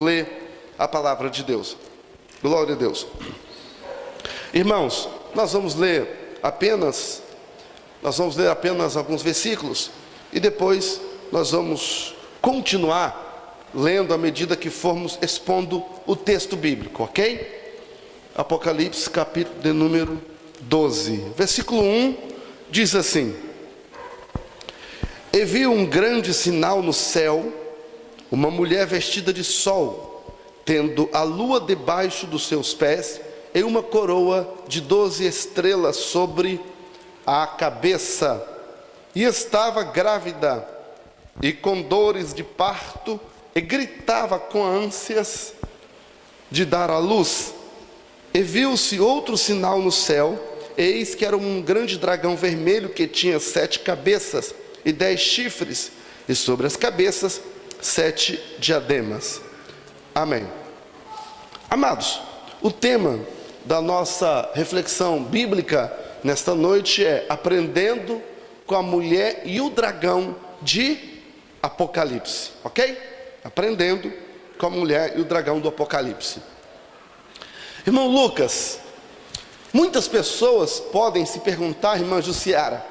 ler a palavra de Deus. Glória a Deus. Irmãos, nós vamos ler apenas alguns versículos e depois nós vamos continuar lendo à medida que formos expondo o texto bíblico, ok? Apocalipse, capítulo de número 12, versículo 1, diz assim: E vi um grande sinal no céu, uma mulher vestida de sol, tendo a lua debaixo dos seus pés, e uma coroa de 12 estrelas sobre a cabeça, e estava grávida, e com dores de parto, e gritava com ânsias de dar à luz. E viu-se outro sinal no céu, eis que era um grande dragão vermelho, que tinha 7 cabeças e 10 chifres, e sobre as cabeças 7 diademas. Amém. Amados, o tema da nossa reflexão bíblica nesta noite é aprendendo com a mulher e o dragão de Apocalipse, ok? Aprendendo com a mulher e o dragão do Apocalipse. Irmão Lucas, muitas pessoas podem se perguntar, irmã Jussiara: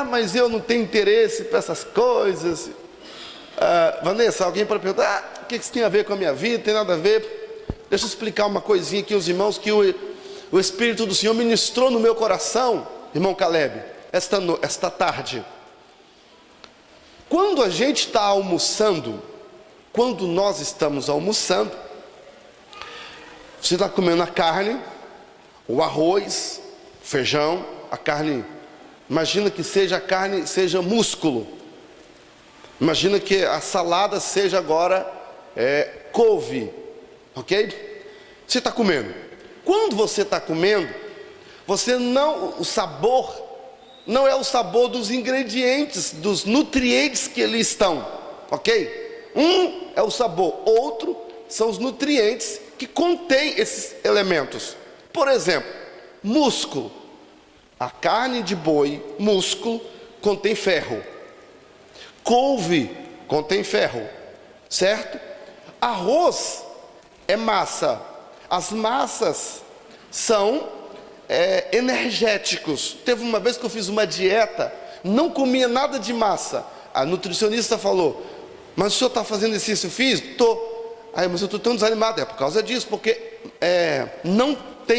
mas eu não tenho interesse para essas coisas. Vanessa, alguém pode perguntar: o que isso tem a ver com a minha vida? Tem nada a ver. Deixa eu explicar uma coisinha aqui aos irmãos que o Espírito do Senhor ministrou no meu coração, irmão Caleb, esta tarde. Quando a gente está almoçando, quando nós estamos almoçando, você está comendo a carne, o arroz, feijão, a carne, imagina que seja a carne, seja músculo. Imagina que a salada seja agora couve, ok? Você está comendo. Quando você está comendo, o sabor não é o sabor dos ingredientes, dos nutrientes que ali estão, ok? Um é o sabor, outro são os nutrientes que contém esses elementos. Por exemplo, músculo. A carne de boi, músculo, contém ferro. Couve contém ferro, certo? Arroz é massa. As massas são energéticos. Teve uma vez que eu fiz uma dieta, não comia nada de massa. A nutricionista falou: mas o senhor está fazendo exercício físico? Estou. Mas eu estou tão desanimado. É por causa disso, porque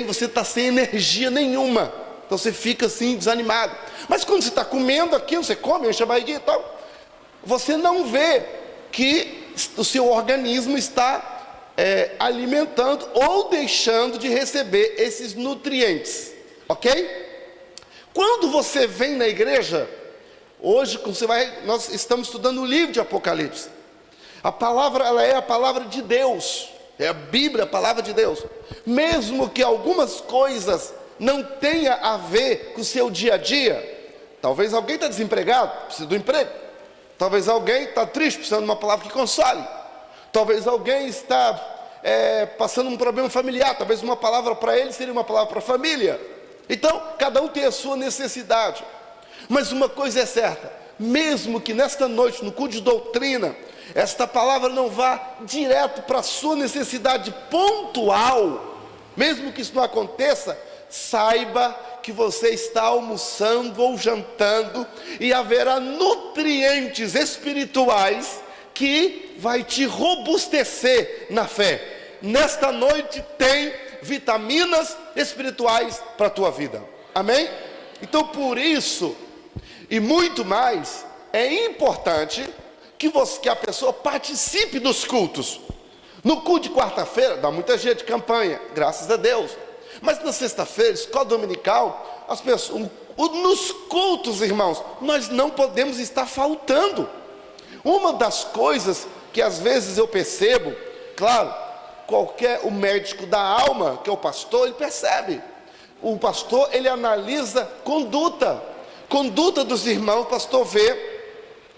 você está sem energia nenhuma. Então você fica assim desanimado. Mas quando você está comendo aquilo, você come, enche a barriguinha e tal, você não vê que o seu organismo está alimentando ou deixando de receber esses nutrientes, ok? Quando você vem na igreja, hoje nós estamos estudando o livro de Apocalipse. A palavra, ela é a palavra de Deus, é a Bíblia, a palavra de Deus. Mesmo que algumas coisas não tenha a ver com o seu dia a dia, talvez alguém está desempregado, precisa do emprego. Talvez alguém está triste, precisando de uma palavra que console. Talvez alguém está passando um problema familiar, talvez uma palavra para ele seria uma palavra para a família. Então, cada um tem a sua necessidade. Mas uma coisa é certa: mesmo que nesta noite, no culto de doutrina, esta palavra não vá direto para a sua necessidade pontual, mesmo que isso não aconteça, saiba que você está almoçando ou jantando e haverá nutrientes espirituais que vai te robustecer na fé. Nesta noite tem vitaminas espirituais para a tua vida. Amém? Então, por isso e muito mais, é importante que a pessoa participe dos cultos. No culto de quarta-feira dá muita gente, campanha, graças a Deus. Mas na sexta-feira, escola dominical, as pessoas, nos cultos, irmãos, nós não podemos estar faltando. Uma das coisas que às vezes eu percebo, claro, o médico da alma, que é o pastor, ele percebe. O pastor, ele analisa conduta dos irmãos. O pastor vê,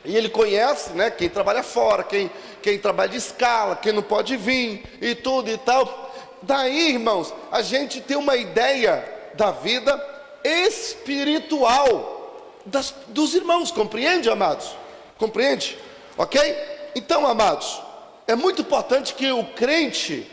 e ele conhece, né, quem trabalha fora, quem trabalha de escala, quem não pode vir, e tudo e tal. Daí, irmãos, a gente tem uma ideia da vida espiritual dos irmãos, compreende, amados? Compreende? Ok? Então, amados, é muito importante que o crente,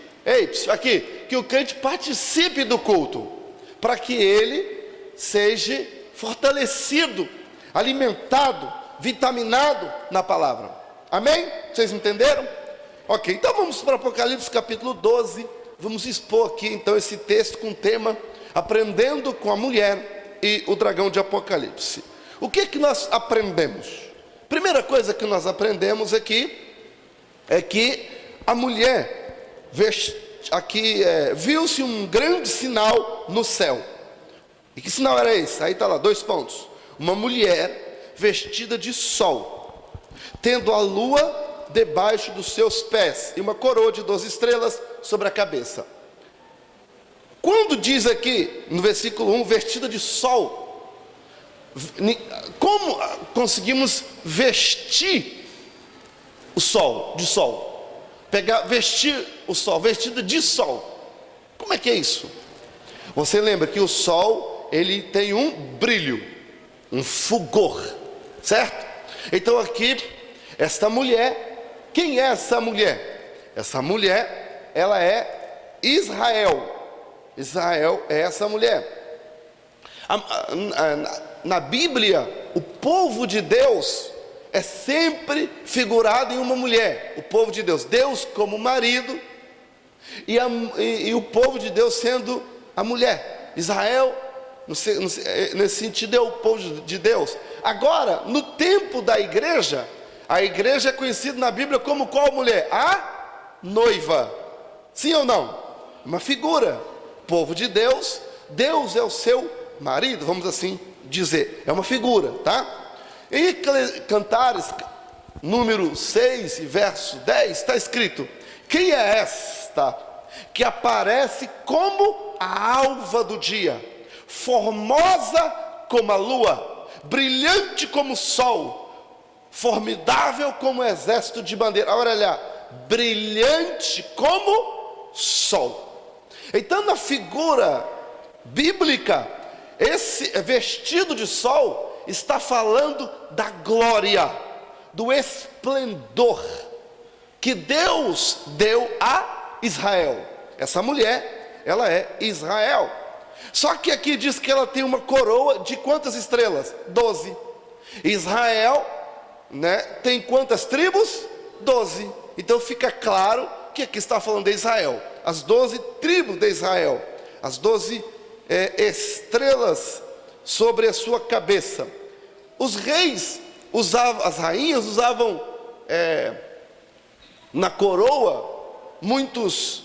que o crente participe do culto, para que ele seja fortalecido, alimentado, vitaminado na palavra. Amém? Vocês entenderam? Ok, então vamos para Apocalipse capítulo 12. Vamos expor aqui então esse texto com o tema Aprendendo com a Mulher e o Dragão de Apocalipse. O que que nós aprendemos? Primeira coisa que nós aprendemos aqui é que a mulher viu-se um grande sinal no céu. E que sinal era esse? Aí está lá, 2 pontos. Uma mulher vestida de sol, tendo a lua debaixo dos seus pés e uma coroa de 12 estrelas sobre a cabeça. Quando diz aqui no versículo 1, vestida de sol, como conseguimos vestir o sol, de sol? Vestir o sol, vestido de sol. Como é que é isso? Você lembra que o sol, ele tem um brilho, um fulgor, certo? Então aqui, esta mulher, quem é essa mulher? Essa mulher, ela é Israel. Israel é essa mulher. Na Bíblia, o povo de Deus é sempre figurado em uma mulher. O povo de Deus, Deus como marido e o povo de Deus sendo a mulher. Israel, nesse sentido, é o povo de Deus. Agora, no tempo da igreja, a igreja é conhecida na Bíblia como qual mulher? A noiva. Sim ou não? Uma figura. Povo de Deus, Deus é o seu marido, vamos assim dizer. É uma figura, tá? Em Cantares, número 6, verso 10, está escrito: quem é esta que aparece como a alva do dia, formosa como a lua, brilhante como o sol, formidável como o exército de bandeira? Olha lá, brilhante como sol. Então, na figura bíblica, esse vestido de sol está falando da glória, do esplendor que Deus deu a Israel. Essa mulher, ela é Israel. Só que aqui diz que ela tem uma coroa de quantas estrelas? 12. Israel, né, tem quantas tribos? 12. Então fica claro que aqui está falando de Israel. As 12 tribos de Israel, as 12 estrelas sobre a sua cabeça. Os reis usavam, as rainhas usavam na coroa muitos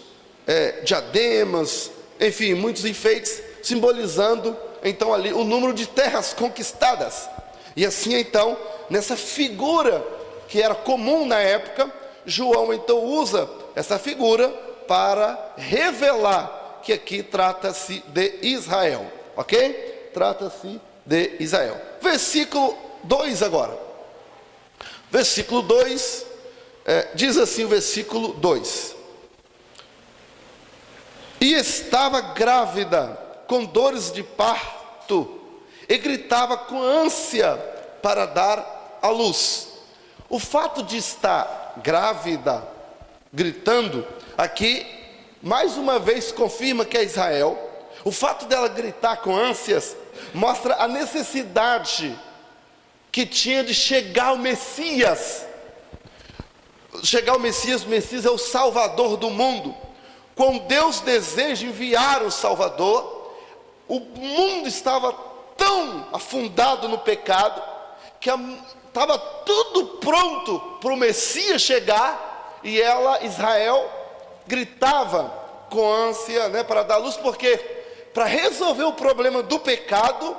diademas, enfim, muitos enfeites, simbolizando então ali o número de terras conquistadas. E assim então, nessa figura que era comum na época, João então usa essa figura para revelar que aqui trata-se de Israel, ok? Trata-se de Israel. Versículo 2 agora. Versículo 2, diz assim o versículo 2: e estava grávida com dores de parto e gritava com ânsia para dar à luz. O fato de estar grávida, gritando, aqui, mais uma vez confirma que é Israel. O fato dela gritar com ânsias, mostra a necessidade que tinha de chegar o Messias. Chegar o Messias é o Salvador do mundo. Quando Deus deseja enviar o Salvador, o mundo estava tão afundado no pecado, que estava tudo pronto para o Messias chegar, e ela, Israel, gritava com ânsia, né, para dar luz, porque para resolver o problema do pecado,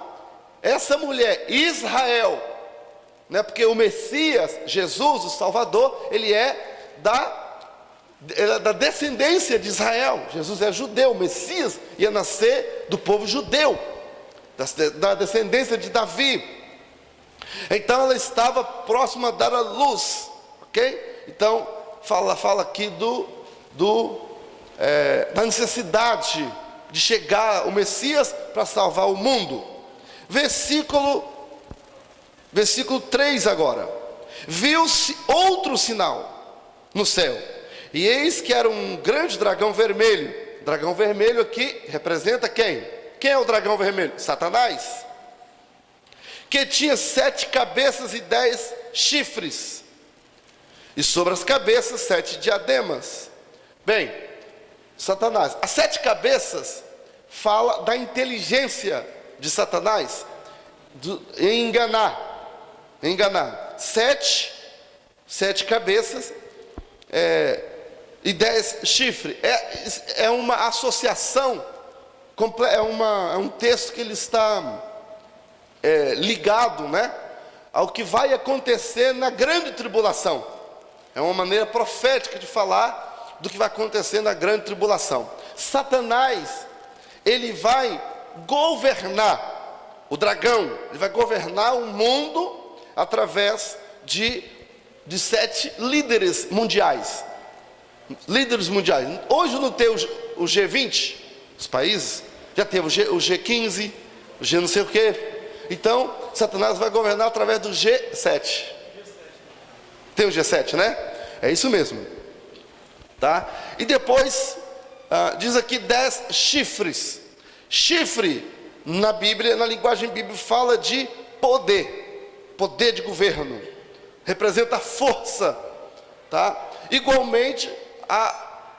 essa mulher, Israel, né, porque o Messias, Jesus, o Salvador, ele é da descendência de Israel. Jesus é judeu, o Messias ia nascer do povo judeu, da descendência de Davi. Então ela estava próxima a dar a luz, ok? Então fala aqui da necessidade de chegar o Messias para salvar o mundo. Versículo 3 agora. Viu-se outro sinal no céu, E eis que era um grande dragão vermelho. O dragão vermelho aqui representa quem? Quem é o dragão vermelho? Satanás. Que tinha 7 cabeças e 10 chifres. E sobre as cabeças 7 diademas. Bem, Satanás. As 7 cabeças fala da inteligência de Satanás em enganar. 7 cabeças e 10 chifres. É uma associação, é um texto que ele está ligado, né, ao que vai acontecer na grande tribulação. É uma maneira profética de falar do que vai acontecer na grande tribulação. Satanás, ele vai governar, o dragão, ele vai governar o mundo através de 7 líderes mundiais. Hoje não tem o G20, os países, já teve o G15, o G não sei o quê. Então, Satanás vai governar através do G7. Tem o G7, né? É isso mesmo. Tá? E depois, diz aqui 10 chifres. Chifre, na Bíblia, na linguagem bíblica, fala de poder. Poder de governo. Representa força. Tá? Igualmente,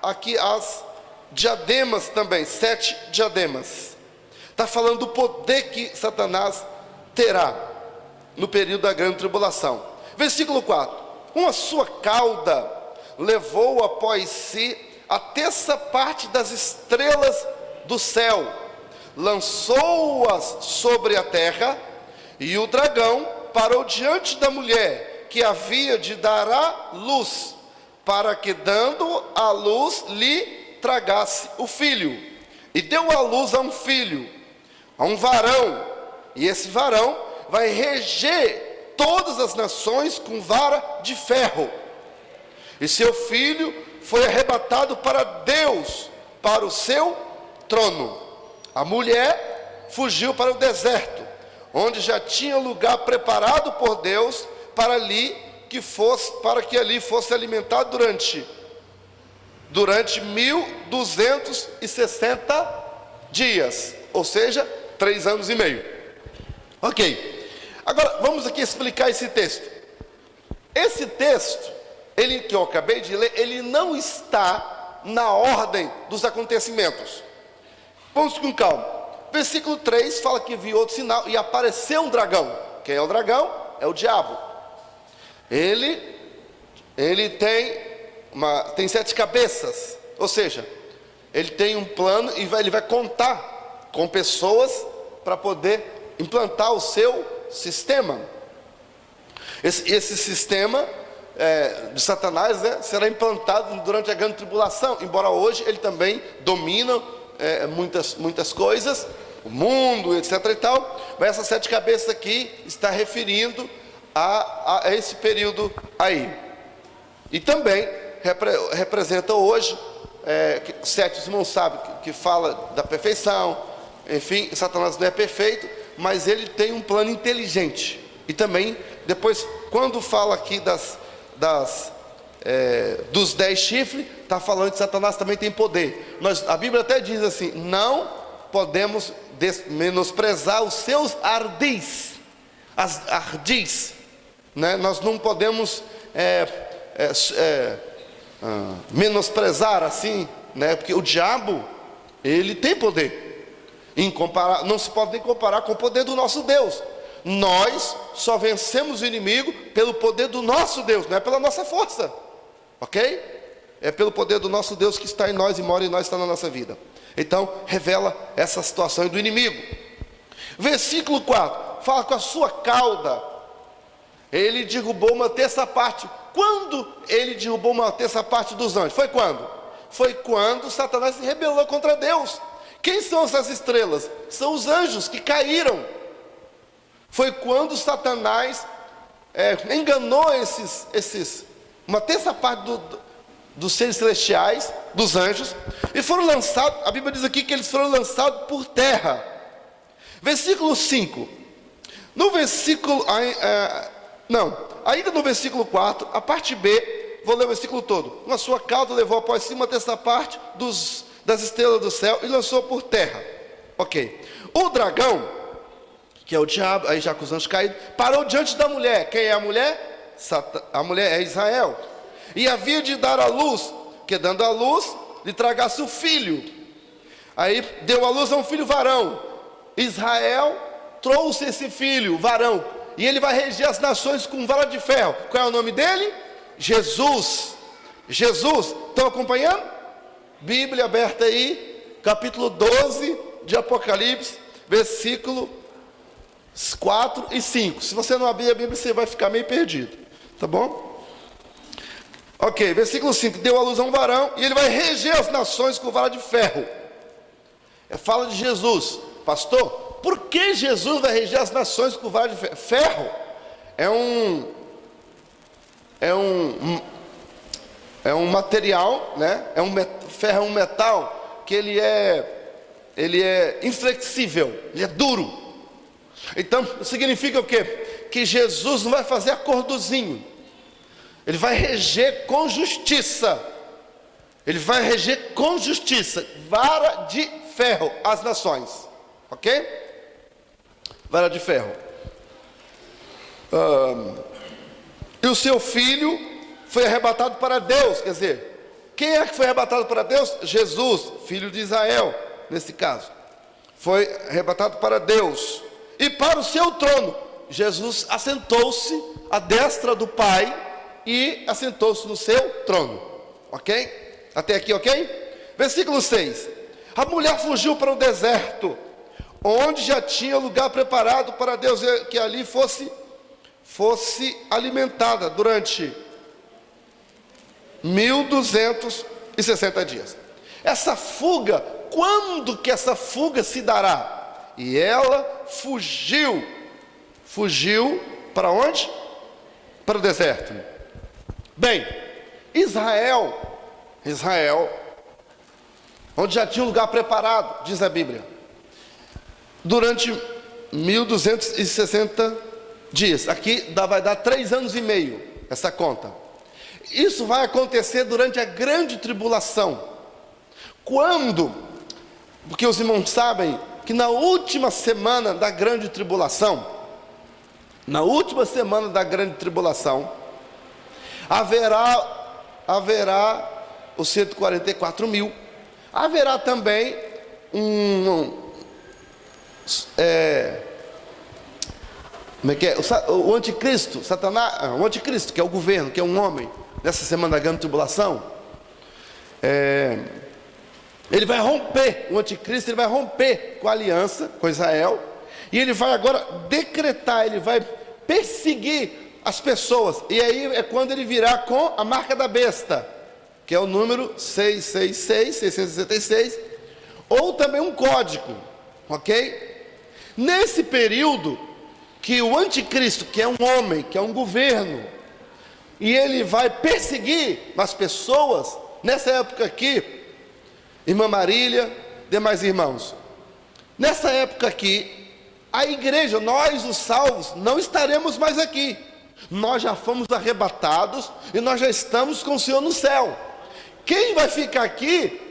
aqui as diademas também. 7 diademas. Está falando do poder que Satanás terá no período da grande tribulação. Versículo 4. Com a sua cauda levou após si a terça parte das estrelas do céu, lançou-as sobre a terra, e o dragão parou diante da mulher que havia de dar à luz, para que, dando à luz, lhe tragasse o filho. E deu à luz a um filho, a um varão, e esse varão vai reger todas as nações com vara de ferro. E seu filho foi arrebatado para Deus, para o seu trono. A mulher fugiu para o deserto, onde já tinha lugar preparado por Deus para que ali fosse alimentado durante 1260 dias, ou seja, 3 anos e meio. Ok, agora vamos aqui explicar esse texto. Esse texto, que eu acabei de ler, ele não está na ordem dos acontecimentos. Vamos com calma. Versículo 3 fala que viu outro sinal e apareceu um dragão. Quem é o dragão? É o diabo. Ele tem 7 cabeças, ou seja, ele tem um plano e ele vai contar com pessoas para poder implantar o seu sistema. Esse sistema de Satanás, né, será implantado durante a grande tribulação, embora hoje ele também domina muitas coisas, o mundo, etc. e tal, mas essas 7 cabeças aqui está referindo a esse período aí. E também representa hoje, 7 irmãos sabem que fala da perfeição. Enfim, Satanás não é perfeito, mas ele tem um plano inteligente. E também, depois, quando fala aqui dos 10 chifres, está falando que Satanás também tem poder. A Bíblia até diz assim: não podemos menosprezar os seus ardis, né? Nós não podemos menosprezar assim, né? Porque o diabo, ele tem poder. Não se pode nem comparar com o poder do nosso Deus. Nós só vencemos o inimigo pelo poder do nosso Deus, não é pela nossa força, ok? É pelo poder do nosso Deus que está em nós e mora em nós, está na nossa vida. Então, revela essa situação do inimigo. Versículo 4, fala: com a sua cauda ele derrubou uma terça parte. Quando ele derrubou uma terça parte dos anjos? Foi quando? Foi quando Satanás se rebelou contra Deus. Quem são essas estrelas? São os anjos que caíram. Foi quando Satanás enganou uma terça parte dos seres celestiais, dos anjos, e foram lançados. A Bíblia diz aqui que eles foram lançados por terra. Versículo 5. Ainda no versículo 4, a parte B Vou ler o versículo todo. Com a sua cauda levou após si uma terça parte das estrelas do céu e lançou por terra. Ok. O dragão, que é o diabo, aí já com os anjos caídos, parou diante da mulher. Quem é a mulher? A mulher é Israel. E havia de dar à luz, que dando à luz, lhe tragasse o filho. Aí deu à luz a um filho varão. Israel trouxe esse filho varão, e ele vai reger as nações com vara de ferro. Qual é o nome dele? Jesus. Jesus, estão acompanhando? Bíblia aberta aí, capítulo 12 de Apocalipse, versículo 4 e 5. Se você não abrir a Bíblia, você vai ficar meio perdido, tá bom? Ok, versículo 5. Deu à luz a um varão, e ele vai reger as nações com vara de ferro. Fala de Jesus. Pastor, por que Jesus vai reger as nações com vara de ferro? Ferro é um material, né? Ferro é um metal que ele é inflexível, ele é duro. Então significa o quê? Que Jesus não vai fazer acordozinho. Ele vai reger com justiça. Ele vai reger com justiça, vara de ferro as nações. Ok? Vara de ferro. E o seu filho foi arrebatado para Deus. Quer dizer, quem é que foi arrebatado para Deus? Jesus, filho de Israel, nesse caso. Foi arrebatado para Deus e para o seu trono. Jesus assentou-se à destra do Pai e assentou-se no seu trono. Ok? Até aqui, ok? Versículo 6. A mulher fugiu para o deserto, onde já tinha lugar preparado para Deus, que ali fosse alimentada durante 1260 dias. Essa fuga, quando que essa fuga se dará? E ela fugiu para onde? Para o deserto. Bem, Israel, onde já tinha um lugar preparado, diz a Bíblia, durante 1260 dias. Aqui vai dar 3 anos e meio essa conta. Isso vai acontecer durante a grande tribulação. Quando? Porque os irmãos sabem que na última semana da grande tribulação, haverá os 144 mil. Haverá também como é que é? O anticristo, Satanás, o anticristo, que é o governo, que é um homem, nessa semana da grande tribulação, ele vai romper, o anticristo, ele vai romper com a aliança, com Israel, e ele vai agora decretar, ele vai perseguir as pessoas, e aí é quando ele virá com a marca da besta, que é o número 666, ou também um código, ok? Nesse período, que o anticristo, que é um homem, que é um governo, e ele vai perseguir as pessoas, nessa época aqui, irmã Marília, demais irmãos, nessa época aqui, a igreja, nós os salvos, não estaremos mais aqui, nós já fomos arrebatados, e nós já estamos com o Senhor no céu. Quem vai ficar aqui,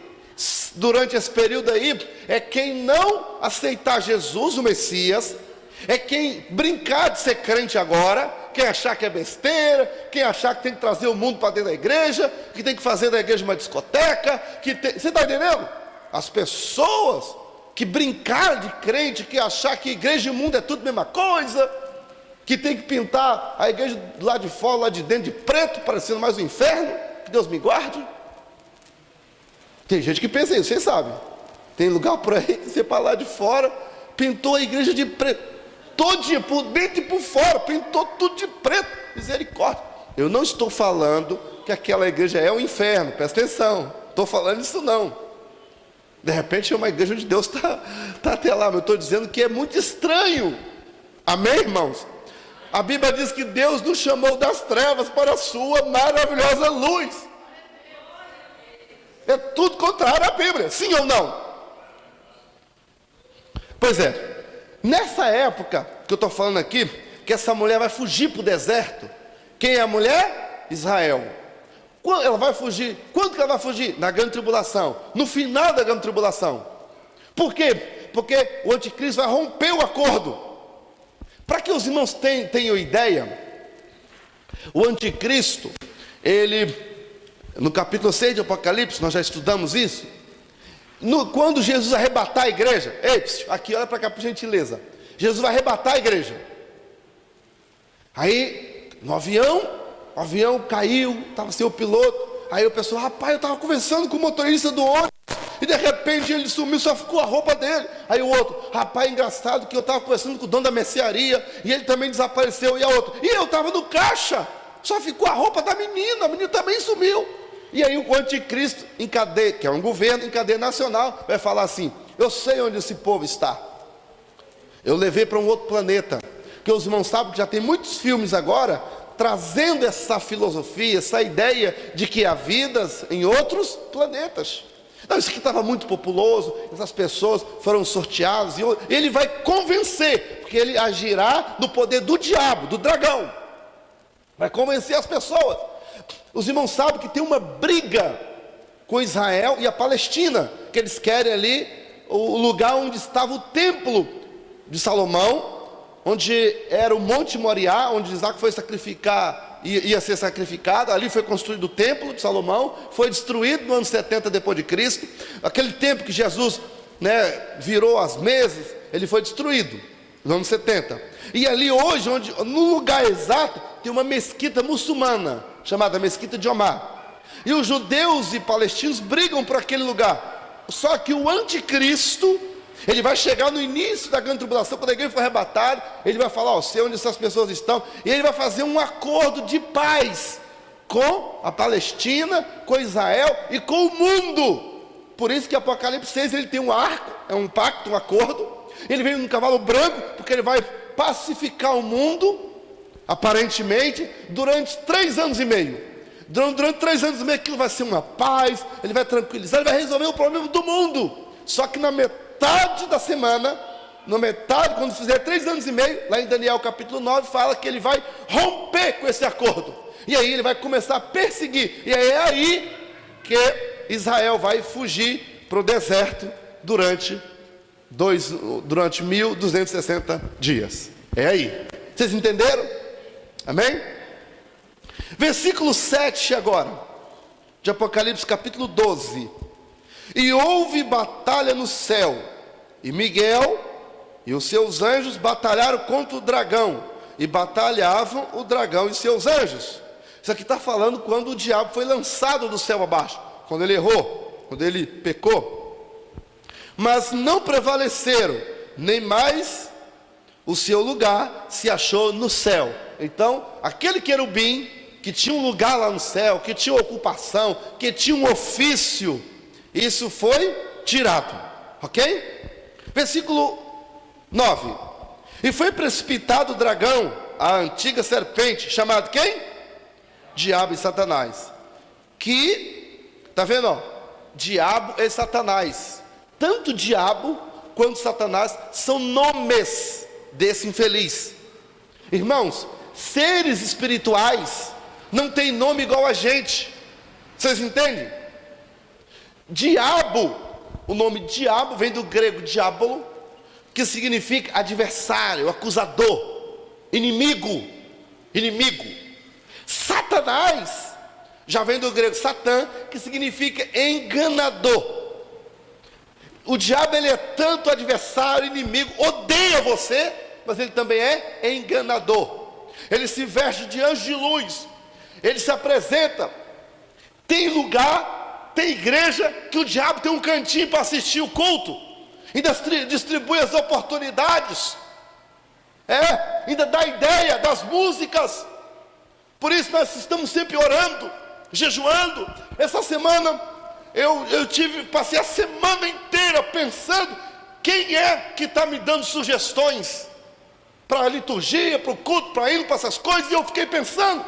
durante esse período aí, é quem não aceitar Jesus, o Messias, é quem brincar de ser crente agora, quem achar que é besteira, quem achar que tem que trazer o mundo para dentro da igreja, que tem que fazer da igreja uma discoteca, você está entendendo? As pessoas que brincaram de crente, que achar que igreja e mundo é tudo a mesma coisa, que tem que pintar a igreja do lado de fora, lá de dentro de preto, parecendo mais um inferno, que Deus me guarde. Tem gente que pensa isso, vocês sabem. Tem lugar por aí que você para lá de fora, pintou a igreja de preto, todinha, por dentro e por fora, pintou tudo de preto, misericórdia. Eu não estou falando que aquela igreja é um inferno, presta atenção, estou falando isso não. De repente é uma igreja onde Deus está até lá, mas eu estou dizendo que é muito estranho. Amém, irmãos? A Bíblia diz que Deus nos chamou das trevas para a sua maravilhosa luz. É tudo contrário à Bíblia, sim ou não? Pois é, nessa época que eu estou falando aqui, que essa mulher vai fugir para o deserto. Quem é a mulher? Israel. Quando ela vai fugir? Quando que ela vai fugir? Na grande tribulação, no final da grande tribulação. Por quê? Porque o anticristo vai romper o acordo. Para que os irmãos tenham ideia, o anticristo, ele, no capítulo 6 de Apocalipse, nós já estudamos isso. Quando Jesus arrebatar a igreja, aqui olha para cá por gentileza, Jesus vai arrebatar a igreja. Aí, no avião, o avião caiu, estava sem o piloto. Aí o pessoal, rapaz, eu estava conversando com o motorista do ônibus, e de repente ele sumiu, só ficou a roupa dele. Aí o outro, rapaz, engraçado que eu estava conversando com o dono da mercearia, e ele também desapareceu. E a outra, e eu estava no caixa, só ficou a roupa da menina, a menina também sumiu. E aí o anticristo, em cadeia, que é um governo em cadeia nacional, vai falar assim: eu sei onde esse povo está, eu levei para um outro planeta. Porque os irmãos sabem que já tem muitos filmes agora trazendo essa filosofia, essa ideia de que há vidas em outros planetas. Não, isso aqui estava muito populoso, essas pessoas foram sorteadas, e ele vai convencer, porque ele agirá no poder do diabo, do dragão, vai convencer as pessoas. Os irmãos sabem que tem uma briga com Israel e a Palestina, que eles querem ali o lugar onde estava o templo de Salomão, onde era o Monte Moriá, onde Isaac foi sacrificar, ia ser sacrificado. Ali foi construído o templo de Salomão, foi destruído no ano 70 depois de Cristo. Aquele templo que Jesus, virou as mesas, ele foi destruído no ano 70. E ali hoje, no lugar exato, tem uma mesquita muçulmana, chamada Mesquita de Omar. E os judeus e palestinos brigam por aquele lugar. Só que o anticristo, ele vai chegar no início da grande tribulação, quando a igreja for arrebatada, ele vai falar, sei onde essas pessoas estão, e ele vai fazer um acordo de paz com a Palestina, com Israel e com o mundo. Por isso que Apocalipse 6, ele tem um arco, é um pacto, um acordo. Ele vem num cavalo branco, porque ele vai pacificar o mundo, aparentemente, durante 3 anos e meio. Durante 3 anos e meio, aquilo vai ser uma paz, ele vai tranquilizar, ele vai resolver o problema do mundo. Só que na metade da semana, quando fizer 3 anos e meio, lá em Daniel capítulo 9, fala que ele vai romper com esse acordo. E aí ele vai começar a perseguir. E é aí que Israel vai fugir para o deserto durante 1260 dias. É aí. Vocês entenderam? Amém? Versículo 7 agora, de Apocalipse capítulo 12. E houve batalha no céu, e Miguel e os seus anjos batalharam contra o dragão, e batalhavam o dragão e seus anjos. Isso aqui está falando quando o diabo foi lançado do céu abaixo, quando ele errou, quando ele pecou. Mas não prevaleceram, nem mais o seu lugar se achou no céu. Então, aquele querubim que tinha um lugar lá no céu, que tinha ocupação, que tinha um ofício, isso foi tirado, ok? Versículo 9. E foi precipitado o dragão, a antiga serpente, chamado quem? Diabo e Satanás. Que, tá vendo, ó? Diabo e Satanás. Tanto diabo quanto Satanás são nomes desse infeliz. Irmãos, seres espirituais não tem nome igual a gente. Vocês entendem? Diabo, o nome diabo vem do grego diabolo, que significa adversário, acusador, inimigo. Satanás já vem do grego satã, que significa enganador. O diabo, ele é tanto adversário, inimigo, odeia você, mas ele também é enganador. Ele se veste de anjo de luz, ele se apresenta. Tem lugar, tem igreja que o diabo tem um cantinho para assistir o culto, ainda distribui as oportunidades, ainda dá ideia das músicas. Por isso nós estamos sempre orando, jejuando. Essa semana passei a semana inteira pensando quem é que está me dando sugestões para a liturgia, para o culto, para ir para essas coisas. E eu fiquei pensando,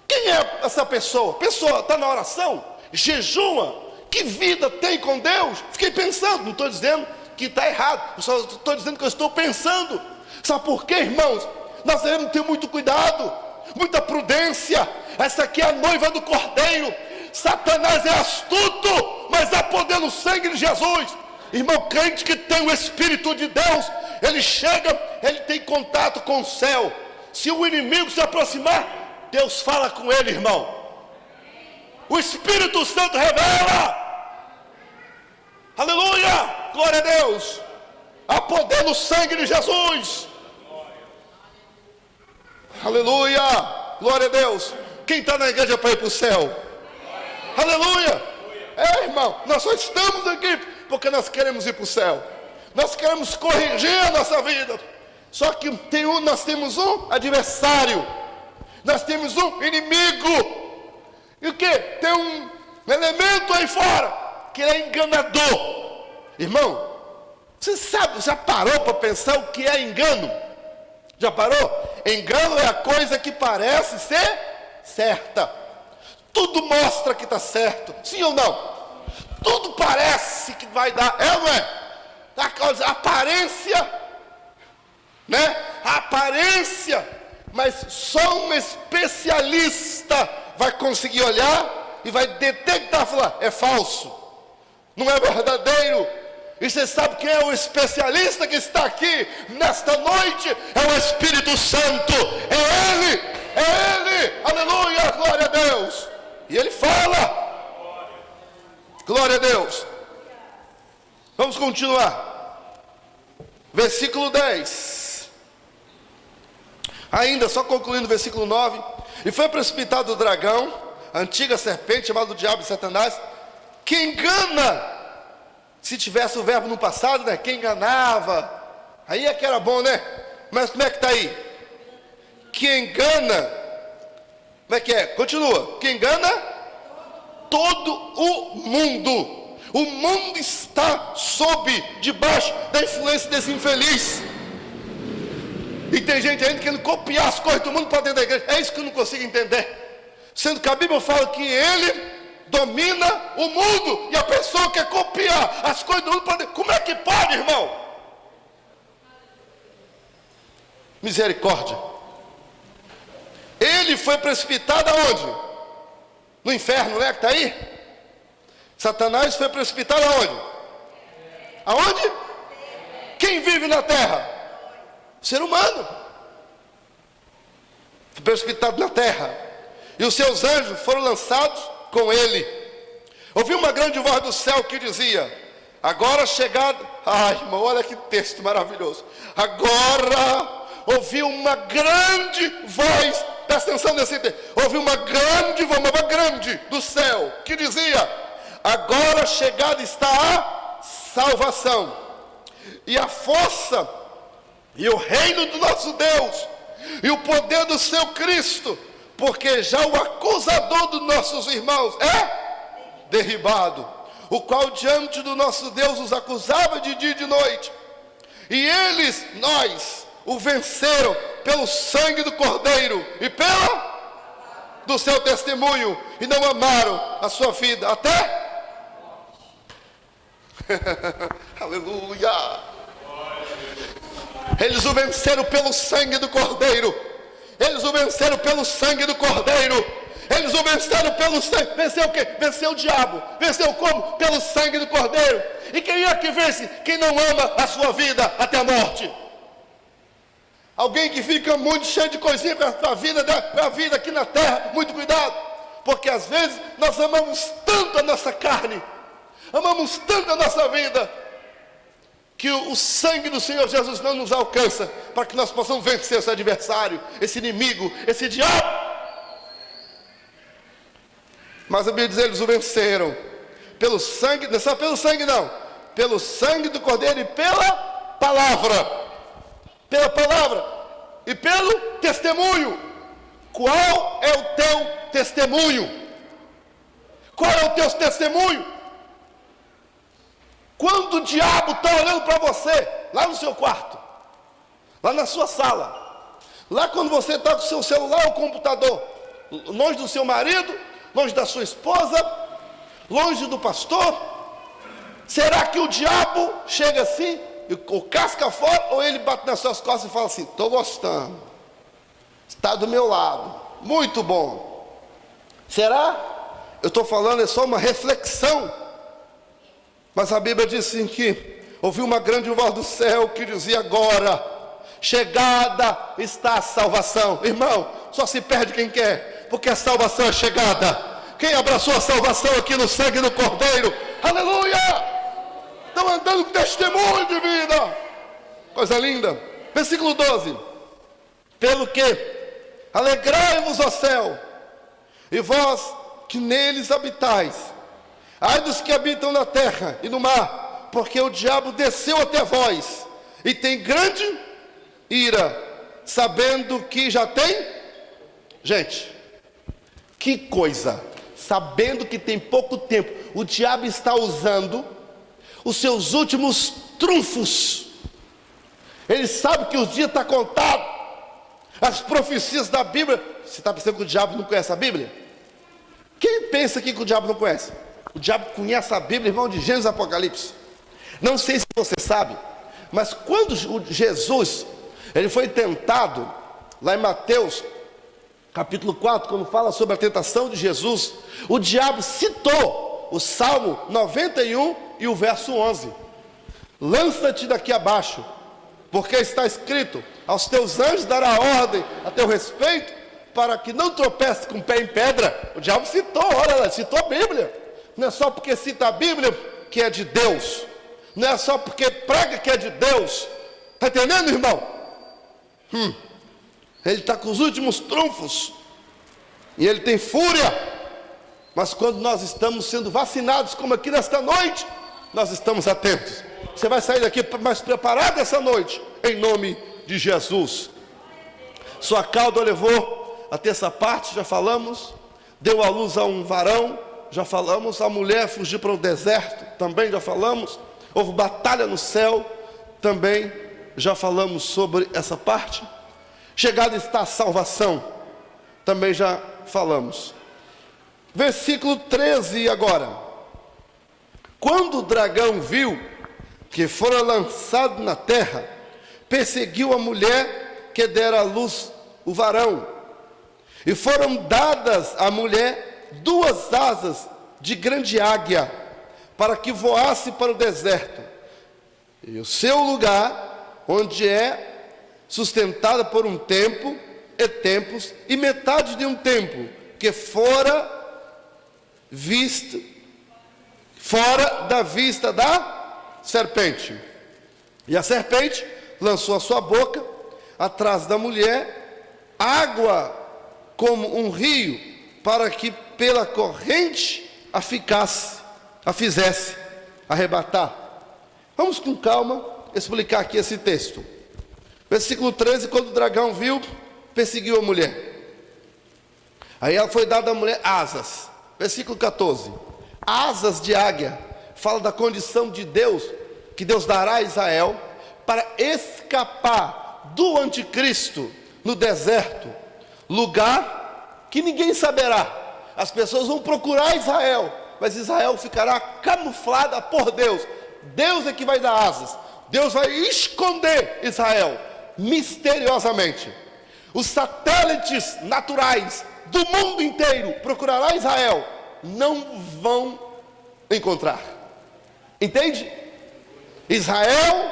quem é essa pessoa? A pessoa está na oração, jejua, que vida tem com Deus? Fiquei pensando, não estou dizendo que está errado, eu só estou dizendo que eu estou pensando. Sabe por quê, irmãos? Nós devemos ter muito cuidado, muita prudência. Essa aqui é a noiva do Cordeiro. Satanás é astuto, mas há poder no sangue de Jesus. Irmão, crente que tem o Espírito de Deus, ele chega, ele tem contato com o céu. Se o inimigo se aproximar, Deus fala com ele, irmão. O Espírito Santo revela. Aleluia, glória a Deus. Há poder no sangue de Jesus. Aleluia, glória a Deus. Quem está na igreja para ir para o céu? Aleluia. Irmão, nós só estamos aqui porque nós queremos ir para o céu. Nós queremos corrigir a nossa vida. Só que nós temos um adversário. Nós temos um inimigo. E o que? Tem um elemento aí fora que é enganador. Irmão, você sabe, já parou para pensar o que é engano? Já parou? Engano é a coisa que parece ser certa. Tudo mostra que está certo, sim ou não? Tudo parece que vai dar, ou não é? A aparência, né? A aparência, mas só um especialista vai conseguir olhar e vai detectar, falar, é falso, não é verdadeiro. E você sabe quem é o especialista que está aqui nesta noite? É o Espírito Santo, é Ele, aleluia, glória a Deus. E Ele fala, glória a Deus. Vamos continuar, versículo 10, ainda só concluindo o versículo 9. E foi precipitado o dragão, a antiga serpente, chamado Diabo e Satanás, que engana. Se tivesse o verbo no passado, né? Que enganava, aí é que era bom, né? Mas como é que está aí? Que engana, como é que é? Continua, que engana todo o mundo. O mundo está debaixo da influência desse infeliz. E tem gente ainda querendo copiar as coisas do mundo para dentro da igreja. É isso que eu não consigo entender. Sendo que a Bíblia fala que ele domina o mundo, e a pessoa quer copiar as coisas do mundo para dentro. Como é que pode, irmão? Misericórdia. Ele foi precipitado aonde? No inferno, né? Que está aí? Satanás foi precipitado aonde? Aonde? Quem vive na terra? O ser humano. Foi precipitado na terra. E os seus anjos foram lançados com ele. Ouvi uma grande voz do céu que dizia: agora chegado. Ai, irmão, olha que texto maravilhoso. Agora ouvi uma grande voz. Presta atenção nesse texto. Ouvi uma grande voz, uma voz grande do céu que dizia: agora chegada está a salvação e a força e o reino do nosso Deus e o poder do seu Cristo, porque já o acusador dos nossos irmãos é derribado, o qual diante do nosso Deus os acusava de dia e de noite. E eles, nós, o venceram pelo sangue do Cordeiro e do seu testemunho, e não amaram a sua vida até aleluia. Eles o venceram pelo sangue do Cordeiro. Eles o venceram pelo sangue do Cordeiro. Eles o venceram pelo sangue. Venceu o quê? Venceu o diabo. Venceu como? Pelo sangue do Cordeiro. E quem é que vence? Quem não ama a sua vida até a morte. Alguém que fica muito cheio de coisinha para a vida aqui na terra. Muito cuidado. Porque às vezes nós amamos tanto a nossa carne, amamos tanto a nossa vida, que o sangue do Senhor Jesus não nos alcança para que nós possamos vencer esse adversário, esse inimigo, esse diabo. Mas a Bíblia diz: eles o venceram pelo sangue, não é só pelo sangue não, pelo sangue do Cordeiro e pela palavra e pelo testemunho. Qual é o teu testemunho? Qual é o teu testemunho? Quando o diabo está olhando para você, lá no seu quarto, lá na sua sala, lá quando você está com o seu celular ou computador, longe do seu marido, longe da sua esposa, longe do pastor, será que o diabo chega assim, ou casca fora, ou ele bate nas suas costas e fala assim: estou gostando, está do meu lado, muito bom, Será? Eu estou falando, é só uma reflexão. Mas a Bíblia diz assim que ouviu uma grande voz do céu que dizia: agora, chegada está a salvação. Irmão, só se perde quem quer, porque a salvação é chegada. Quem abraçou a salvação aqui no sangue do Cordeiro, aleluia! Estão andando com testemunho de vida. Coisa linda. Versículo 12. Pelo que alegrai-vos, ó céu, e vós que neles habitais. Ai dos que habitam na terra e no mar, porque o diabo desceu até vós e tem grande ira, sabendo que já tem. Gente, que coisa! Sabendo que tem pouco tempo, o diabo está usando os seus últimos trunfos. Ele sabe que o dia está contado. As profecias da Bíblia. Você está pensando que o diabo não conhece a Bíblia? Quem pensa aqui que o diabo não conhece? O diabo conhece a Bíblia, irmão, de Gênesis e Apocalipse. Não sei se você sabe, mas quando Jesus ele foi tentado, lá em Mateus capítulo 4, quando fala sobre a tentação de Jesus, o diabo citou o Salmo 91 e o verso 11. Lança-te daqui abaixo, porque está escrito: aos teus anjos dará ordem a teu respeito, para que não tropece com o pé em pedra. O diabo citou, olha, citou a Bíblia. Não é só porque cita a Bíblia que é de Deus, não é só porque prega que é de Deus. Está entendendo, irmão? Ele está com os últimos trunfos e ele tem fúria. Mas quando nós estamos sendo vacinados, como aqui nesta noite, nós estamos atentos. Você vai sair daqui mais preparado essa noite, em nome de Jesus. Sua cauda levou a terça parte, já falamos. Deu à luz a um varão, já falamos. A mulher fugiu para o deserto, também já falamos. Houve batalha no céu, também já falamos sobre essa parte. Chegada está a salvação, também já falamos. Versículo 13 agora. Quando o dragão viu que fora lançado na terra, perseguiu a mulher que dera à luz o varão. E foram dadas à mulher 2 asas de grande águia, para que voasse para o deserto. E o seu lugar, onde é sustentada por um tempo e tempos, e metade de um tempo, que fora da vista da serpente. E a serpente lançou a sua boca atrás da mulher água como um rio, para que pela corrente a fizesse arrebatar. Vamos com calma explicar aqui esse texto. Versículo 13, quando o dragão viu, perseguiu a mulher. Aí ela foi dada à mulher asas. Versículo 14, asas de águia, fala da condição de Deus, que Deus dará a Israel, para escapar do anticristo no deserto, lugar que ninguém saberá. As pessoas vão procurar Israel, mas Israel ficará camuflada por Deus. Deus é que vai dar asas. Deus vai esconder Israel misteriosamente. Os satélites naturais do mundo inteiro procurará Israel, não vão encontrar. Entende? Israel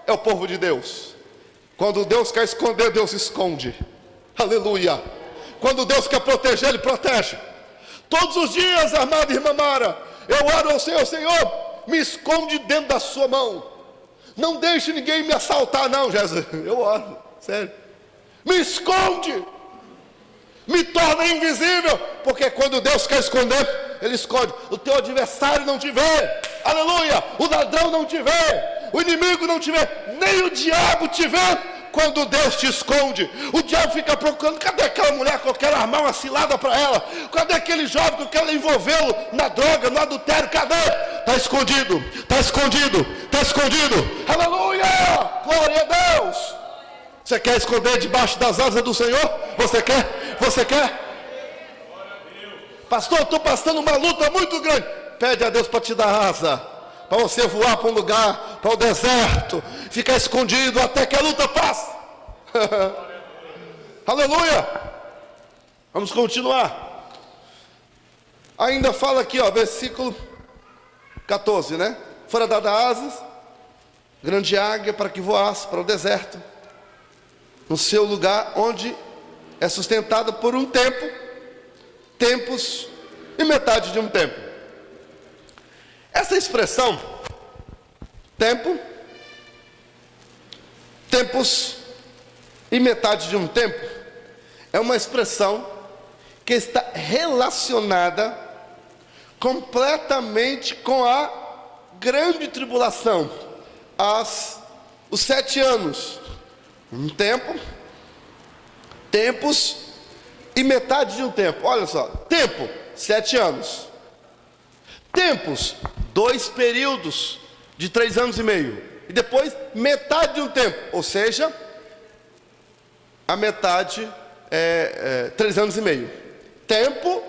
é o povo de Deus. Quando Deus quer esconder, Deus esconde. Aleluia. Quando Deus quer proteger, Ele protege. Todos os dias, amada irmã Mara, eu oro ao Senhor: Senhor, me esconde dentro da sua mão. Não deixe ninguém me assaltar, não, Jesus. Eu oro, sério. Me esconde. Me torna invisível. Porque quando Deus quer esconder, Ele esconde. O teu adversário não te vê. Aleluia. O ladrão não te vê. O inimigo não te vê. Nem o diabo te vê. Quando Deus te esconde, o diabo fica procurando: cadê aquela mulher que eu quero armar uma cilada para ela? Cadê aquele jovem que eu quero envolvê-lo na droga, no adultério? Cadê? Está escondido, está escondido, está escondido. Aleluia, glória a Deus. Você quer esconder debaixo das asas do Senhor? Você quer? Você quer? Pastor, estou passando uma luta muito grande. Pede a Deus para te dar asa, para você voar para um lugar, para o deserto, ficar escondido até que a luta passe. Aleluia. Vamos continuar. Ainda fala aqui, ó, versículo 14, né? Fora dada asas, grande águia para que voasse para o deserto, no seu lugar onde é sustentada por um tempo, tempos e metade de um tempo. Essa expressão, tempo, tempos e metade de um tempo, é uma expressão que está relacionada completamente com a grande tribulação, os 7 anos, um tempo, tempos e metade de um tempo. Olha só, tempo, 7 anos, tempos, 2 períodos de 3 anos e meio, e depois metade de um tempo, ou seja, a metade é 3 anos e meio. Tempo,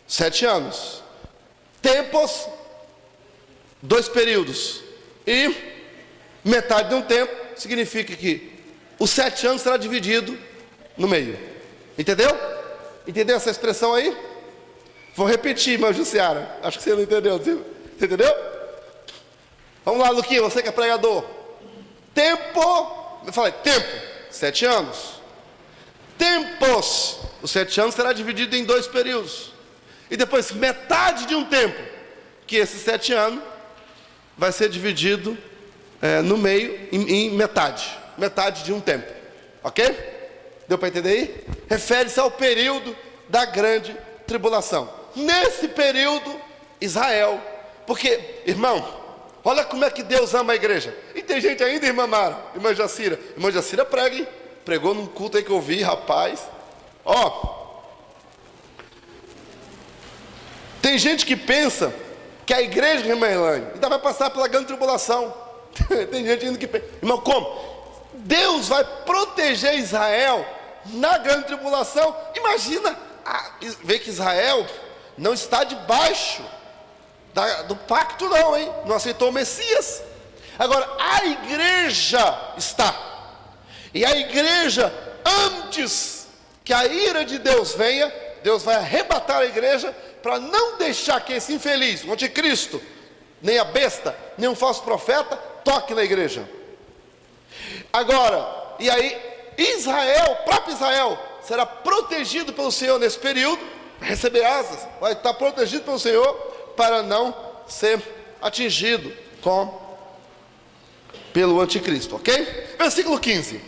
7 anos, tempos, 2 períodos, e metade de um tempo significa que os 7 anos será dividido no meio. Entendeu? Entendeu essa expressão aí? Vou repetir, irmã Jussiara. Acho que você não entendeu. Você entendeu? Vamos lá, Luquinha, você que é pregador. Tempo, eu falei, tempo, 7 anos. Tempos, os 7 anos será dividido em 2 períodos. E depois metade de um tempo, que esses 7 anos vai ser dividido no meio, em metade de um tempo. Ok? Deu para entender aí? Refere-se ao período da grande tribulação. Nesse período, Israel, porque, irmão, olha como é que Deus ama a igreja. E tem gente ainda, irmã Mara, irmã Jacira prega, hein? Pregou num culto aí que eu vi, rapaz. Ó, tem gente que pensa que a igreja, irmã Elaine, ainda vai passar pela grande tribulação. Tem gente ainda que pensa, irmão, como? Deus vai proteger Israel na grande tribulação. Imagina, ver que Israel não está debaixo do pacto não, hein? Não aceitou o Messias. Agora, a igreja está. E a igreja, antes que a ira de Deus venha, Deus vai arrebatar a igreja para não deixar que esse infeliz, o anticristo, nem a besta, nem um falso profeta, toque na igreja. Agora, e aí, Israel, próprio Israel, será protegido pelo Senhor nesse período, vai receber asas, vai estar protegido pelo Senhor, para não ser atingido pelo anticristo, ok? Versículo 15,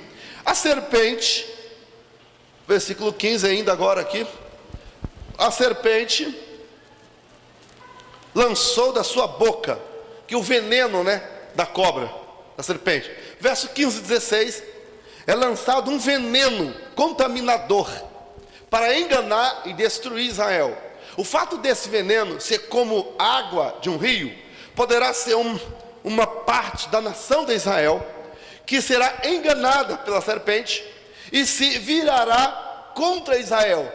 a serpente, versículo 15 ainda agora aqui, a serpente lançou da sua boca, que o veneno, né, da cobra, da serpente, verso 15 e 16, é lançado um veneno contaminador, para enganar e destruir Israel. O fato desse veneno ser como água de um rio, poderá ser uma parte da nação de Israel, que será enganada pela serpente, e se virará contra Israel,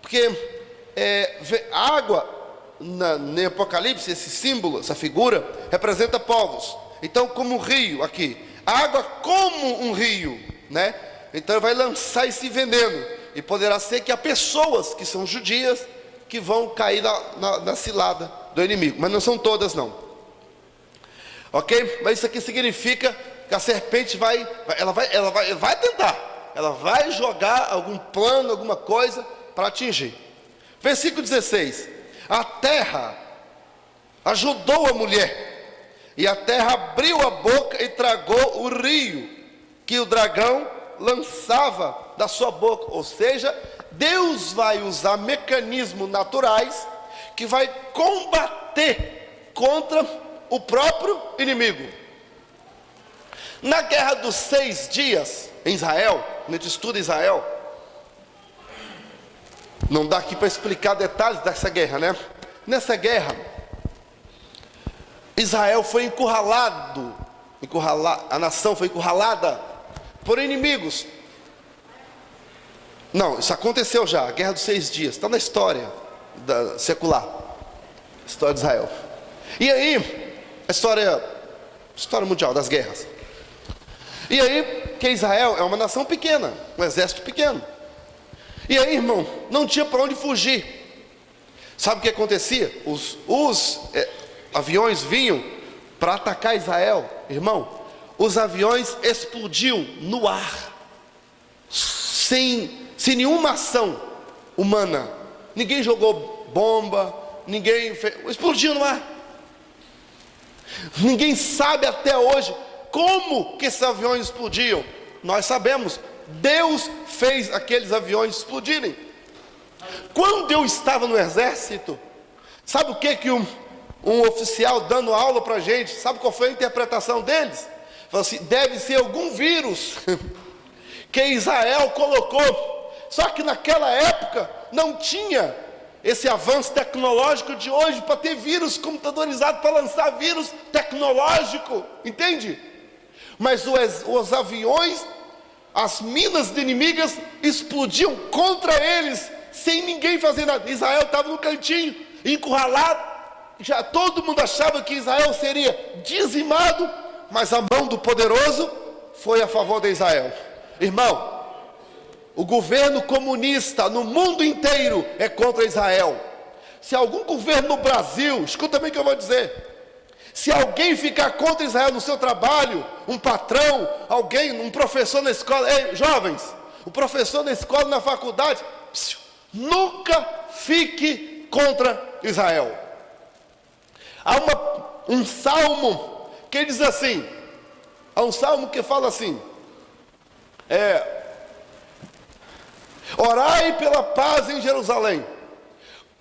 porque a água, no Apocalipse, esse símbolo, essa figura, representa povos. Então, como um rio aqui, a água como um rio, né? Então vai lançar esse veneno, e poderá ser que há pessoas que são judias, que vão cair na cilada do inimigo, mas não são todas não, ok? Mas isso aqui significa que a serpente vai tentar, ela vai jogar algum plano, alguma coisa para atingir. Versículo 16, a terra ajudou a mulher, e a terra abriu a boca e tragou o rio que o dragão lançava da sua boca. Ou seja, Deus vai usar mecanismos naturais que vai combater contra o próprio inimigo. Na guerra dos 6 dias em Israel, quando a gente estuda Israel, não dá aqui para explicar detalhes dessa guerra, né? Nessa guerra, Israel foi encurralado, a nação foi encurralada por inimigos. Não, isso aconteceu já, a guerra dos 6 dias, está na história secular, história de Israel. E aí, a história mundial das guerras. E aí, que Israel é uma nação pequena, um exército pequeno. E aí, irmão, não tinha para onde fugir. Sabe o que acontecia? Os aviões vinham para atacar Israel. Irmão, os aviões explodiam no ar, sem nenhuma ação humana. Ninguém jogou bomba, explodiu no ar. Ninguém sabe até hoje como que esses aviões explodiam. Nós sabemos, Deus fez aqueles aviões explodirem. Quando eu estava no exército, sabe o que um oficial dando aula para a gente, sabe qual foi a interpretação deles? Falou assim: deve ser algum vírus que Israel colocou. Só que naquela época não tinha esse avanço tecnológico de hoje para ter vírus computadorizado, para lançar vírus tecnológico, entende? Mas os aviões, as minas inimigas explodiam contra eles, sem ninguém fazer nada. Israel estava no cantinho, encurralado. Já todo mundo achava que Israel seria dizimado, mas a mão do poderoso foi a favor de Israel. Irmão, o governo comunista no mundo inteiro é contra Israel. Se algum governo no Brasil, escuta bem o que eu vou dizer, se alguém ficar contra Israel no seu trabalho, um patrão, alguém, um professor na escola, ei, jovens, o professor na escola, na faculdade, nunca fique contra Israel. Há um salmo que diz assim, há um salmo que fala assim, orai pela paz em Jerusalém,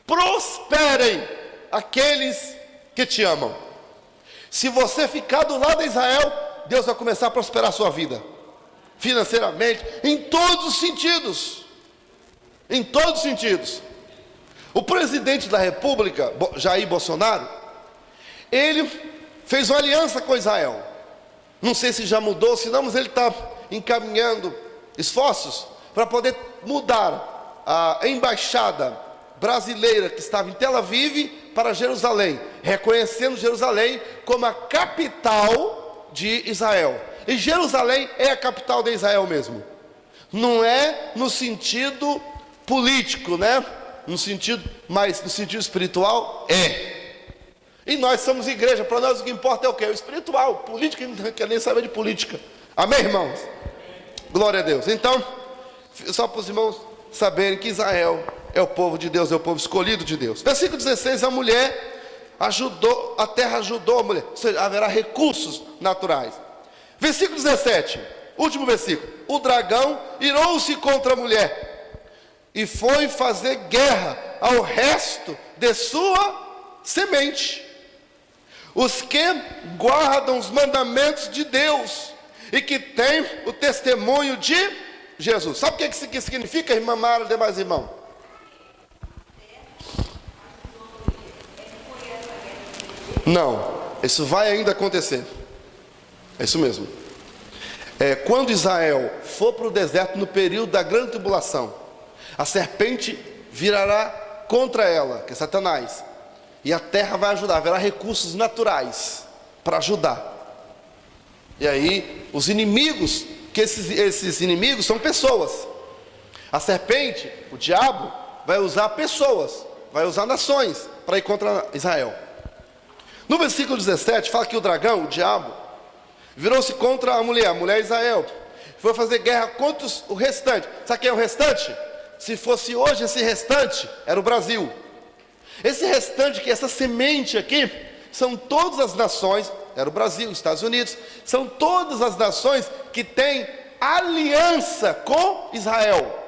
prosperem aqueles que te amam. Se você ficar do lado de Israel, Deus vai começar a prosperar a sua vida, financeiramente, em todos os sentidos. Em todos os sentidos. O presidente da República, Jair Bolsonaro, ele fez uma aliança com Israel. Não sei se já mudou, se não, mas ele está encaminhando esforços para poder mudar a embaixada brasileira que estava em Tel Aviv para Jerusalém, reconhecendo Jerusalém como a capital de Israel. E Jerusalém é a capital de Israel mesmo. Não é no sentido político, né? Mas no sentido espiritual é. E nós somos igreja, para nós o que importa é o quê? O espiritual. Política, a gente não quer nem saber de política. Amém, irmãos? Glória a Deus. Então, só para os irmãos saberem que Israel é o povo de Deus, é o povo escolhido de Deus. Versículo 16, a mulher ajudou, a terra ajudou a mulher, ou seja, haverá recursos naturais. Versículo 17, último versículo. O dragão irou-se contra a mulher e foi fazer guerra ao resto de sua semente, os que guardam os mandamentos de Deus e que têm o testemunho de Jesus. Sabe o que significa, irmã Mara e demais irmãos? Não, isso vai ainda acontecer. É isso mesmo. Quando Israel for para o deserto no período da grande tribulação, a serpente virará contra ela, que é Satanás, e a terra vai ajudar, haverá recursos naturais para ajudar. E aí, os inimigos, que esses inimigos são pessoas. A serpente, o diabo, vai usar pessoas, vai usar nações para ir contra Israel. No versículo 17, fala que o dragão, o diabo, virou-se contra a mulher Israel, foi fazer guerra contra o restante. Sabe quem é o restante? Se fosse hoje, esse restante era o Brasil. Esse restante, que essa semente aqui, são todas as nações, era o Brasil, os Estados Unidos, são todas as nações que têm aliança com Israel.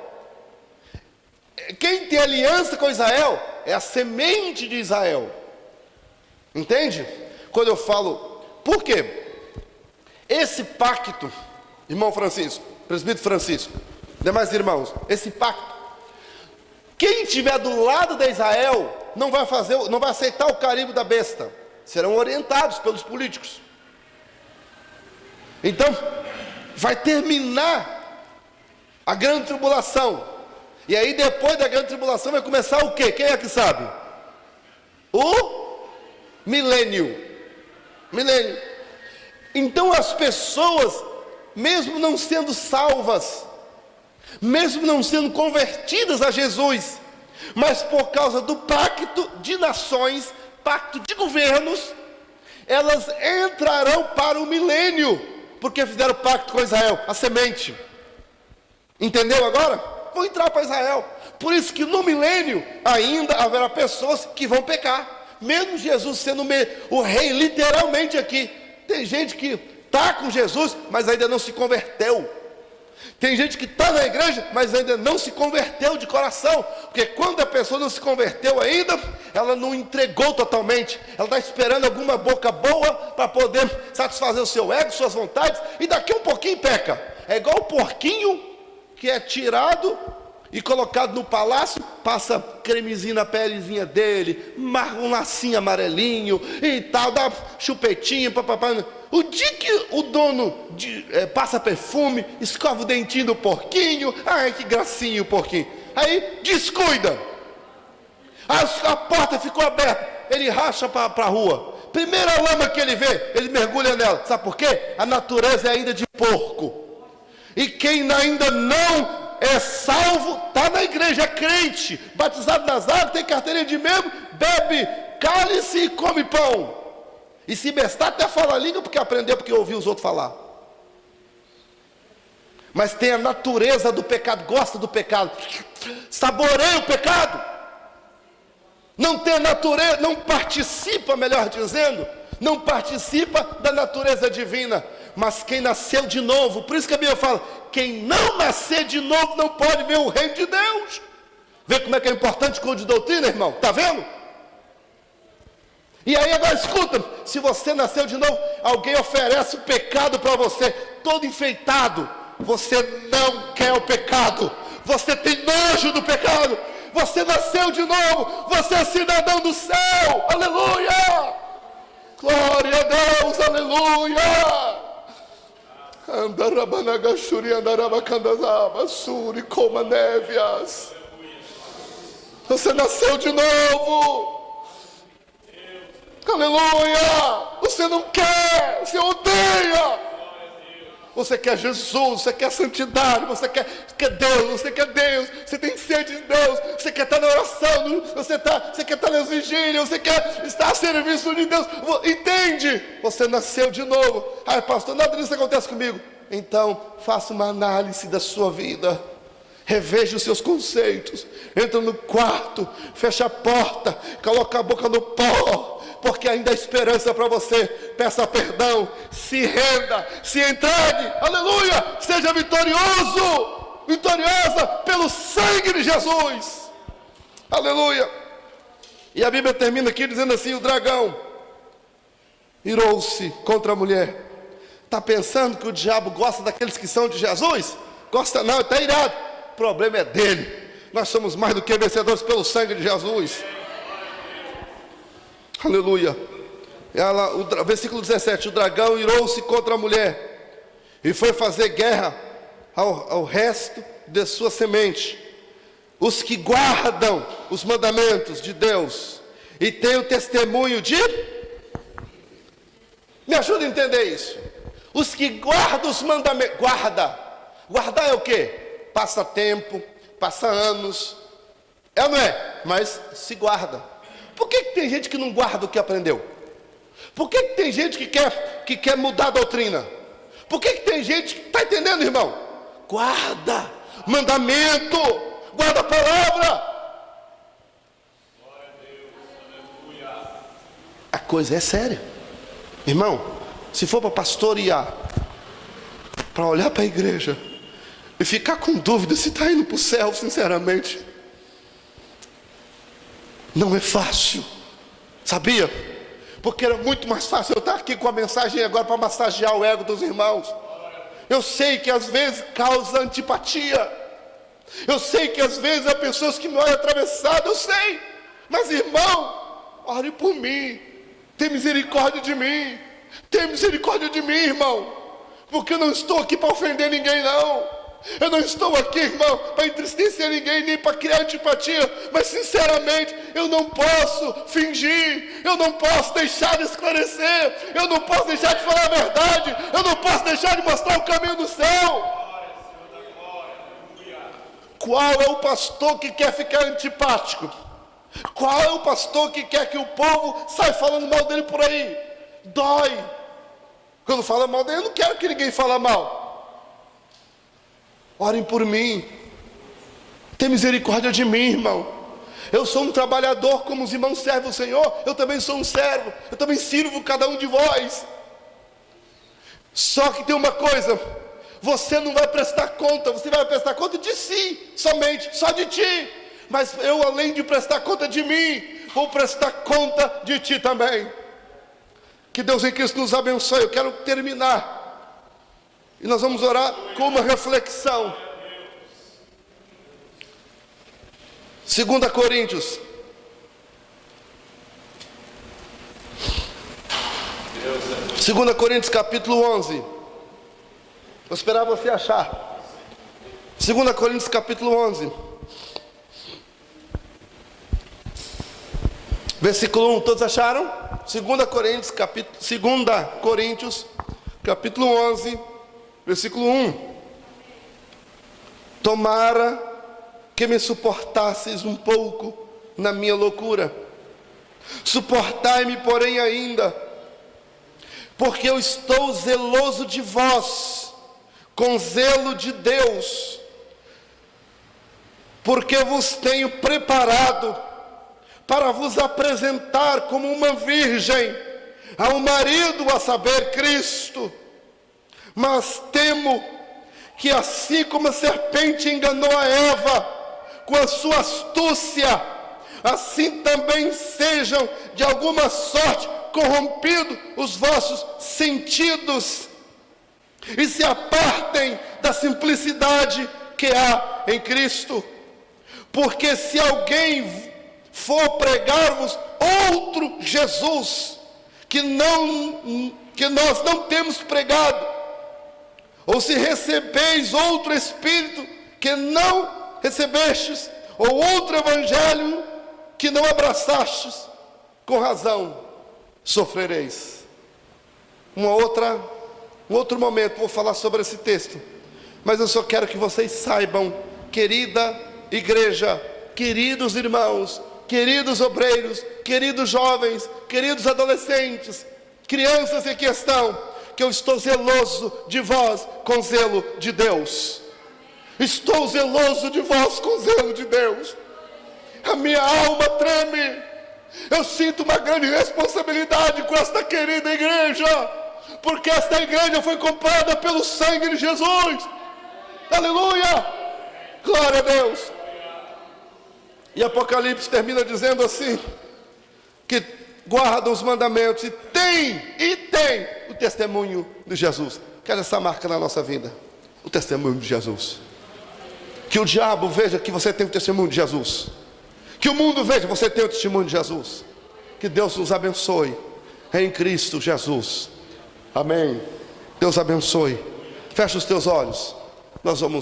Quem tem aliança com Israel é a semente de Israel. Entende? Quando eu falo, por quê? Esse pacto, irmão Francisco, presbítero Francisco, demais irmãos, esse pacto, quem estiver do lado de Israel não vai aceitar o carimbo da besta, serão orientados pelos políticos. Então, vai terminar a grande tribulação, e aí depois da grande tribulação vai começar o quê? Quem é que sabe? O milênio. Então as pessoas, mesmo não sendo salvas, mesmo não sendo convertidas a Jesus, mas por causa do pacto de nações, pacto de governos, elas entrarão para o milênio, porque fizeram pacto com Israel, a semente. Entendeu agora? Vão entrar para Israel. Por isso que no milênio ainda haverá pessoas que vão pecar. Mesmo Jesus sendo o rei literalmente aqui. Tem gente que está com Jesus, mas ainda não se converteu. Tem gente que está na igreja, mas ainda não se converteu de coração. Porque quando a pessoa não se converteu ainda, ela não entregou totalmente. Ela está esperando alguma boca boa para poder satisfazer o seu ego, suas vontades. E daqui um pouquinho peca. É igual o porquinho que é tirado e colocado no palácio, passa cremezinho na pelezinha dele, um lacinho amarelinho e tal, dá chupetinho, papapá. O dia que o dono passa perfume, escova o dentinho do porquinho, ai que gracinha o porquinho, aí descuida, a porta ficou aberta, ele racha para a rua, primeira lama que ele vê, ele mergulha nela, sabe por quê? A natureza é ainda de porco, e quem ainda não é salvo, está na igreja, é crente, batizado nas águas, tem carteirinha de membro, bebe cálice e come pão. E se bestar até fala a língua, porque aprendeu, porque ouviu os outros falar. Mas tem a natureza do pecado, gosta do pecado, saboreia o pecado. Não tem a natureza, não participa, melhor dizendo, não participa da natureza divina. Mas quem nasceu de novo, por isso que a Bíblia fala, quem não nascer de novo não pode ver o reino de Deus. Vê como é que é importante com o de doutrina, irmão? Está vendo? E aí agora escuta, se você nasceu de novo, alguém oferece o pecado para você, todo enfeitado, você não quer o pecado, você tem nojo do pecado, você nasceu de novo, você é cidadão do céu, aleluia, glória a Deus, aleluia. Andarabanagashuri andarabacandazaba, suri como névias. Você nasceu de novo. Aleluia! Você não quer, você odeia. Você quer Jesus, você quer santidade, você quer Deus, você tem sede de Deus, você quer estar na oração, você quer estar nas vigílias, você quer estar a serviço de Deus. Entende? Você nasceu de novo. Ai, pastor, nada disso acontece comigo. Então, faça uma análise da sua vida. Reveja os seus conceitos. Entra no quarto, fecha a porta, coloca a boca no pó, porque ainda há esperança para você. Peça perdão, se renda, se entregue, aleluia, seja vitoriosa pelo sangue de Jesus, aleluia. E a Bíblia termina aqui dizendo assim: o dragão irou-se contra a mulher. Está pensando que o diabo gosta daqueles que são de Jesus? Gosta não, está irado. O problema é dele. Nós somos mais do que vencedores pelo sangue de Jesus. Aleluia. Versículo 17: o dragão irou-se contra a mulher e foi fazer guerra ao resto de sua semente, os que guardam os mandamentos de Deus e têm o testemunho de... Me ajuda a entender isso. Os que guardam os mandamentos. Guardar é o quê? Passa tempo, passa anos, é ou não é? Mas se guarda. Por que tem gente que não guarda o que aprendeu? Por que tem gente que quer mudar a doutrina? Por que tem gente que... Está entendendo, irmão? Guarda mandamento, guarda a palavra. A coisa é séria, irmão. Se for para pastorear, para olhar para a igreja e ficar com dúvida se está indo para o céu, sinceramente, não é fácil, sabia? Porque era muito mais fácil eu estar aqui com a mensagem agora para massagear o ego dos irmãos. Eu sei que às vezes causa antipatia, eu sei que às vezes há pessoas que me olham atravessado, eu sei, mas irmão, ore por mim, tem misericórdia de mim, tem misericórdia de mim, irmão, porque eu não estou aqui para ofender ninguém, não. Eu não estou aqui, irmão, para entristecer ninguém, nem para criar antipatia, mas sinceramente, eu não posso fingir, eu não posso deixar de esclarecer, eu não posso deixar de falar a verdade, eu não posso deixar de mostrar o caminho do céu. Qual é o pastor que quer ficar antipático? Qual é o pastor que quer que o povo saia falando mal dele por aí? Dói. Quando fala mal dele, eu não quero que ninguém fale mal. Orem por mim. Tem misericórdia de mim, irmão. Eu sou um trabalhador como os irmãos servem o Senhor. Eu também sou um servo. Eu também sirvo cada um de vós. Só que tem uma coisa: você não vai prestar conta. Você vai prestar conta de si somente, só de ti. Mas eu, além de prestar conta de mim, vou prestar conta de ti também. Que Deus em Cristo nos abençoe. Eu quero terminar, e nós vamos orar com uma reflexão. 2 Coríntios. Segunda Coríntios capítulo 11. Vou esperar você achar. 2 Coríntios capítulo 11. Versículo 1, todos acharam? 2 Coríntios capítulo 11, versículo 1. Tomara que me suportasseis um pouco na minha loucura. Suportai-me, porém, ainda, porque eu estou zeloso de vós, com zelo de Deus, porque vos tenho preparado para vos apresentar como uma virgem a um marido, a saber, Cristo. Mas temo que, assim como a serpente enganou a Eva com a sua astúcia, assim também sejam de alguma sorte corrompidos os vossos sentidos, e se apartem da simplicidade que há em Cristo. Porque se alguém for pregar-vos outro Jesus, que nós não temos pregado, ou se recebeis outro Espírito que não recebestes, ou outro Evangelho que não abraçastes, com razão sofrereis. Um outro momento vou falar sobre esse texto, mas eu só quero que vocês saibam, querida igreja, queridos irmãos, queridos obreiros, queridos jovens, queridos adolescentes, crianças em questão, que eu estou zeloso de vós com zelo de Deus. Estou zeloso de vós com zelo de Deus. A minha alma treme. Eu sinto uma grande responsabilidade com esta querida igreja, porque esta igreja foi comprada pelo sangue de Jesus. Aleluia! Glória a Deus! E Apocalipse termina dizendo assim, que guardam os mandamentos e tem o testemunho de Jesus. Quero essa marca na nossa vida, o testemunho de Jesus. Que o diabo veja que você tem o testemunho de Jesus. Que o mundo veja que você tem o testemunho de Jesus. Que Deus nos abençoe em Cristo Jesus. Amém. Deus abençoe. Fecha os teus olhos. Nós vamos